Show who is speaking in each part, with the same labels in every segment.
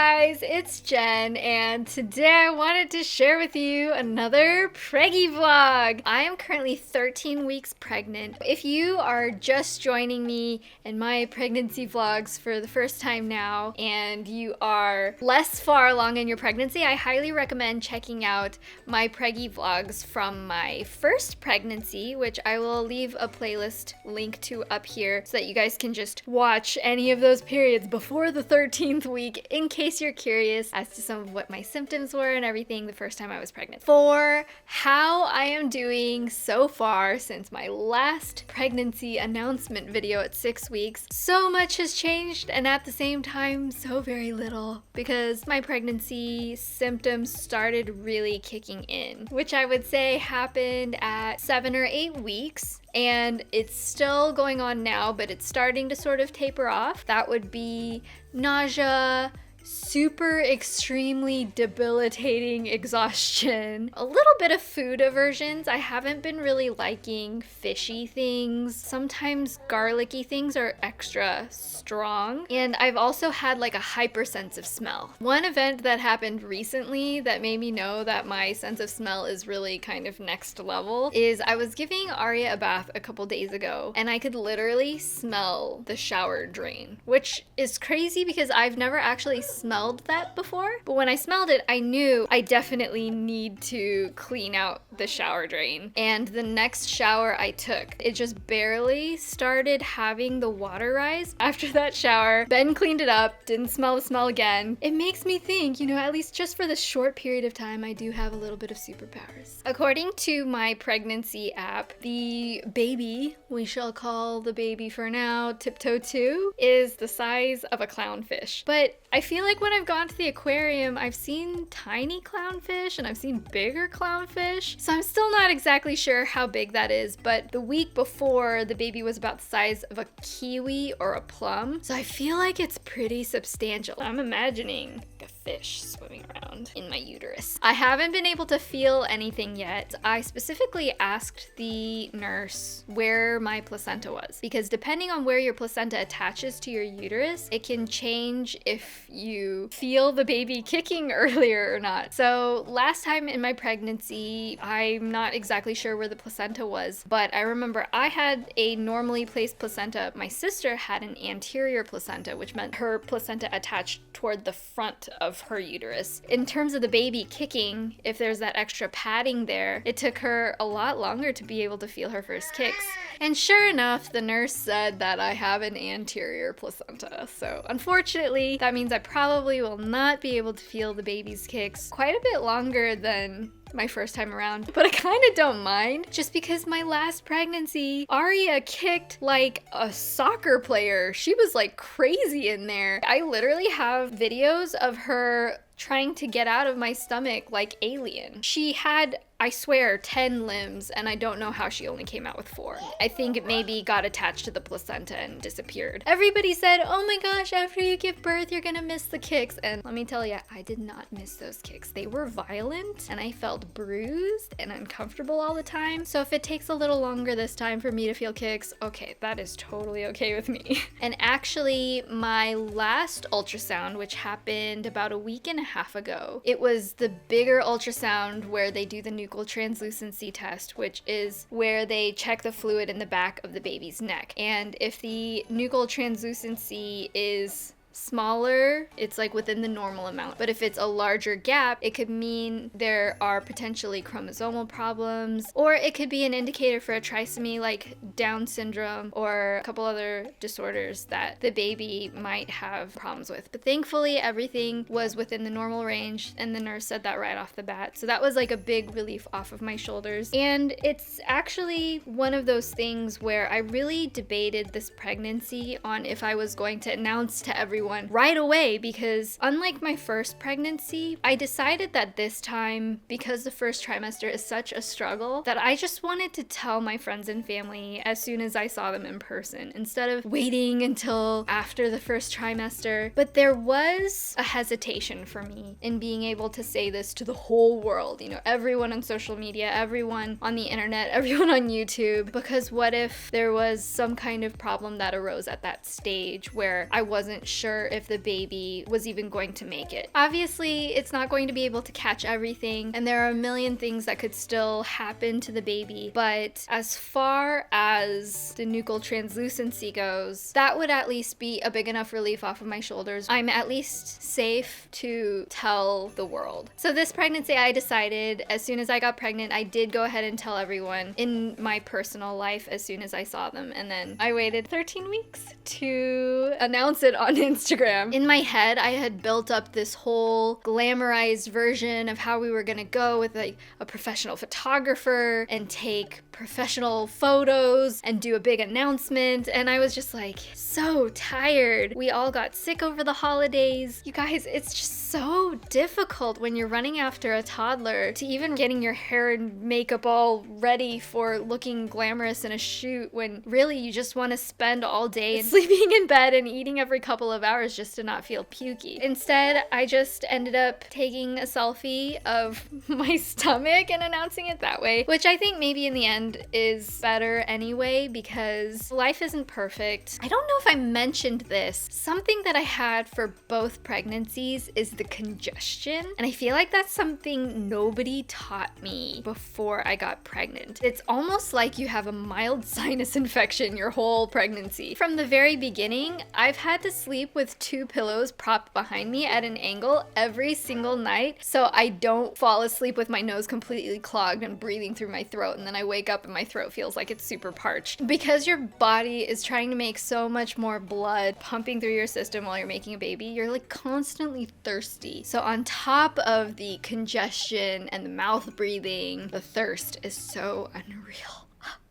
Speaker 1: guys, it's Jen, and today I wanted to share with you another Preggy vlog. I am currently 13 weeks pregnant. If you are just joining me in my pregnancy vlogs for the first time now, and you are less far along in your pregnancy, I highly recommend checking out my Preggy vlogs from my first pregnancy, which I will leave a playlist link to up here so that you guys can just watch any of those periods before the 13th week in case you're curious as to some of what my symptoms were and everything the first time I was pregnant. For how I am doing so far since my last pregnancy announcement video at 6 weeks, so much has changed, and at the same time so very little, because my pregnancy symptoms started really kicking in, which I would say happened at 7 or 8 weeks. And it's still going on now, but it's starting to sort of taper off. That would be nausea, super extremely debilitating exhaustion, a little bit of food aversions. I haven't been really liking fishy things. Sometimes garlicky things are extra strong. And I've also had like a hyper sense of smell. One event that happened recently that made me know that my sense of smell is really kind of next level is I was giving Aria a bath a couple days ago, and I could literally smell the shower drain, which is crazy because I've never actually smelled that before, but when I smelled it, I knew I definitely need to clean out the shower drain. And the next shower I took, it just barely started having the water rise after that shower. Ben cleaned it up, didn't smell the smell again. It makes me think, at least just for this short period of time, I do have a little bit of superpowers. According to my pregnancy app, the baby, we shall call the baby for now Tiptoe 2, is the size of a clownfish. But I feel like when I've gone to the aquarium, I've seen tiny clownfish and I've seen bigger clownfish. So I'm still not exactly sure how big that is, but the week before, the baby was about the size of a kiwi or a plum. So I feel like it's pretty substantial. I'm imagining a fish swimming around in my uterus. I haven't been able to feel anything yet. I specifically asked the nurse where my placenta was, because depending on where your placenta attaches to your uterus, it can change if you feel the baby kicking earlier or not. So last time in my pregnancy, I'm not exactly sure where the placenta was, but I remember I had a normally placed placenta. My sister had an anterior placenta, which meant her placenta attached toward the front of her uterus. In terms of the baby kicking, if there's that extra padding there, it took her a lot longer to be able to feel her first kicks. And sure enough, the nurse said that I have an anterior placenta. So unfortunately, that means I probably will not be able to feel the baby's kicks quite a bit longer than my first time around, but I kind of don't mind, just because my last pregnancy, Aria kicked like a soccer player. She was like crazy in there. I literally have videos of her trying to get out of my stomach like Alien. She had, I swear, 10 limbs, and I don't know how she only came out with 4. I think it maybe got attached to the placenta and disappeared. Everybody said, oh my gosh, after you give birth, you're gonna miss the kicks. And let me tell you, I did not miss those kicks. They were violent, and I felt bruised and uncomfortable all the time. So if it takes a little longer this time for me to feel kicks, okay, that is totally okay with me. And actually, my last ultrasound, which happened about a week and a half ago, it was the bigger ultrasound where they do the nuchal translucency test, which is where they check the fluid in the back of the baby's neck. And if the nuchal translucency is smaller, it's like within the normal amount. But if it's a larger gap, it could mean there are potentially chromosomal problems, or it could be an indicator for a trisomy like Down syndrome or a couple other disorders that the baby might have problems with. But thankfully, everything was within the normal range, and the nurse said that right off the bat. So that was like a big relief off of my shoulders. And it's actually one of those things where I really debated this pregnancy on if I was going to announce to everyone right away, because unlike my first pregnancy, I decided that this time, because the first trimester is such a struggle, that I just wanted to tell my friends and family as soon as I saw them in person, instead of waiting until after the first trimester. But there was a hesitation for me in being able to say this to the whole world, everyone on social media, everyone on the internet, everyone on YouTube, because what if there was some kind of problem that arose at that stage where I wasn't sure sure if the baby was even going to make it. Obviously, it's not going to be able to catch everything, and there are a million things that could still happen to the baby, but as far as the nuchal translucency goes, that would at least be a big enough relief off of my shoulders. I'm at least safe to tell the world. So this pregnancy, I decided as soon as I got pregnant, I did go ahead and tell everyone in my personal life as soon as I saw them, and then I waited 13 weeks to announce it on Instagram. In my head, I had built up this whole glamorized version of how we were gonna go with like a professional photographer and take professional photos and do a big announcement, and I was just like so tired. We all got sick over the holidays. You guys, it's just so difficult when you're running after a toddler to even getting your hair and makeup all ready for looking glamorous in a shoot when really you just want to spend all day sleeping in bed and eating every couple of hours just to not feel pukey. Instead, I just ended up taking a selfie of my stomach and announcing it that way, which I think maybe in the end is better anyway because life isn't perfect. I don't know if I mentioned this. Something that I had for both pregnancies is the congestion, and I feel like that's something nobody taught me before I got pregnant. It's almost like you have a mild sinus infection your whole pregnancy. From the very beginning, I've had to sleep with 2 pillows propped behind me at an angle every single night so I don't fall asleep with my nose completely clogged and breathing through my throat, and then I wake up and my throat feels like it's super parched. Because your body is trying to make so much more blood pumping through your system while you're making a baby, you're like constantly thirsty. So on top of the congestion and the mouth breathing, the thirst is so unreal.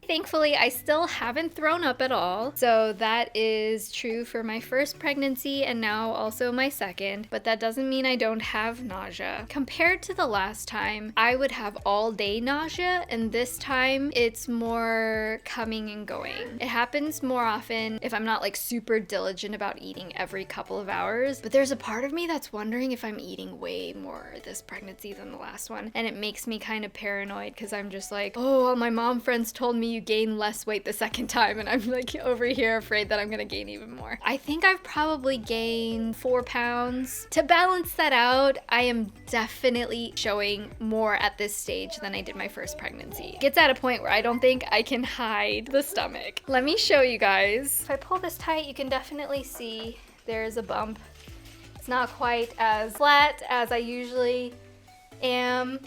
Speaker 1: Thankfully, I still haven't thrown up at all, so that is true for my first pregnancy and now also my second, but that doesn't mean I don't have nausea. Compared to the last time, I would have all day nausea, and this time it's more coming and going. It happens more often if I'm not like super diligent about eating every couple of hours, but there's a part of me that's wondering if I'm eating way more this pregnancy than the last one, and it makes me kind of paranoid because I'm just like, oh, all my mom friends told me you gain less weight the second time, and I'm like over here afraid that I'm gonna gain even more. I think I've probably gained 4 pounds. To balance that out, I am definitely showing more at this stage than I did my first pregnancy. It gets at a point where I don't think I can hide the stomach. Let me show you guys. If I pull this tight, you can definitely see there's a bump. It's not quite as flat as I usually am.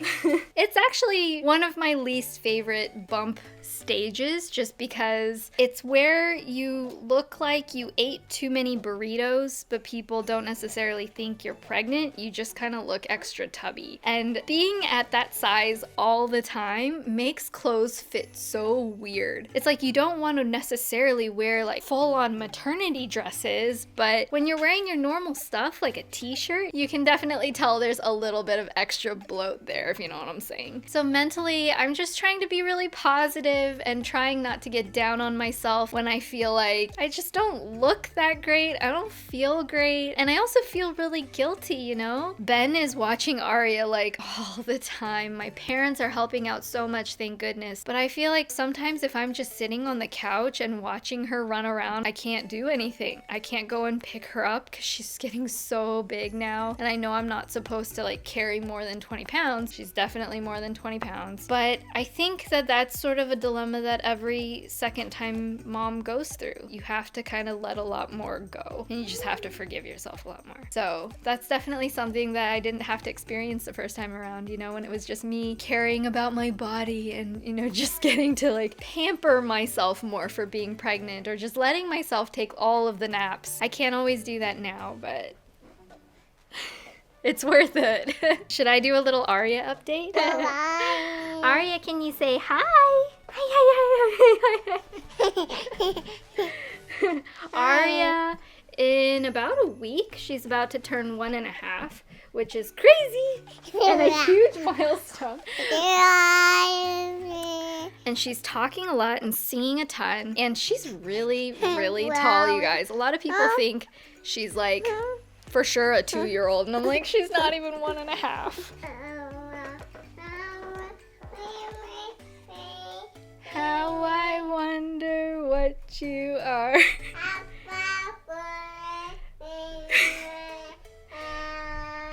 Speaker 1: It's actually one of my least favorite bump stages just because it's where you look like you ate too many burritos, but people don't necessarily think you're pregnant. You just kind of look extra tubby. And being at that size all the time makes clothes fit so weird. It's like you don't want to necessarily wear like full-on maternity dresses, but when you're wearing your normal stuff like a t-shirt, you can definitely tell there's a little bit of extra bloat there, if you know what I'm saying. So mentally, I'm just trying to be really positive and trying not to get down on myself when I feel like I just don't look that great, I don't feel great, and I also feel really guilty, you know? Ben is watching Aria like all the time. My parents are helping out so much, thank goodness, but I feel like sometimes if I'm just sitting on the couch and watching her run around, I can't do anything. I can't go and pick her up because she's getting so big now, and I know I'm not supposed to like carry more than 20 pounds. She's definitely more than 20 pounds, but I think that that's sort of a dilemma that every second time mom goes through. You have to kind of let a lot more go, and you just have to forgive yourself a lot more. So that's definitely something that I didn't have to experience the first time around, you know, when it was just me caring about my body and, you know, just getting to like pamper myself more for being pregnant or just letting myself take all of the naps. I can't always do that now, but it's worth it. Should I do a little Aria update?
Speaker 2: Hi.
Speaker 1: Aria, can you say hi? Hi. Aria, in about a week, she's about to turn 1.5, which is crazy and a huge milestone. And she's talking a lot and singing a ton, and she's really, really tall, you guys. A lot of people think she's like for sure a 2-year-old, and I'm like, she's not even 1.5. How I wonder what you are.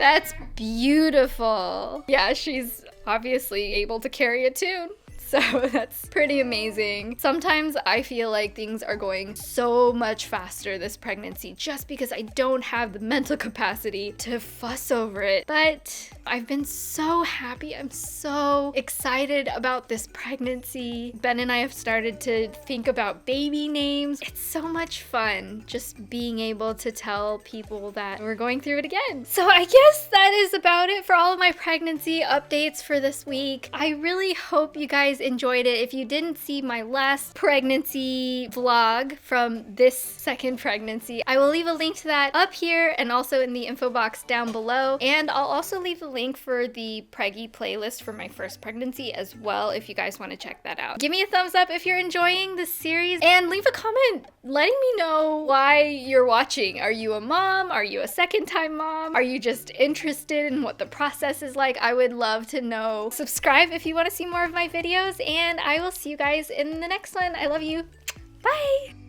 Speaker 1: That's beautiful. Yeah, she's obviously able to carry a tune. So that's pretty amazing. Sometimes I feel like things are going so much faster this pregnancy just because I don't have the mental capacity to fuss over it. But I've been so happy. I'm so excited about this pregnancy. Ben and I have started to think about baby names. It's so much fun just being able to tell people that we're going through it again. So I guess that is about it for all of my pregnancy updates for this week. I really hope you guys enjoyed it. If you didn't see my last pregnancy vlog from this second pregnancy, I will leave a link to that up here and also in the info box down below. And I'll also leave a link for the Preggy playlist for my first pregnancy as well if you guys want to check that out. Give me a thumbs up if you're enjoying this series and leave a comment letting me know why you're watching. Are you a mom? Are you a second-time mom? Are you just interested in what the process is like? I would love to know. Subscribe if you want to see more of my videos, and I will see you guys in the next one. I love you. Bye!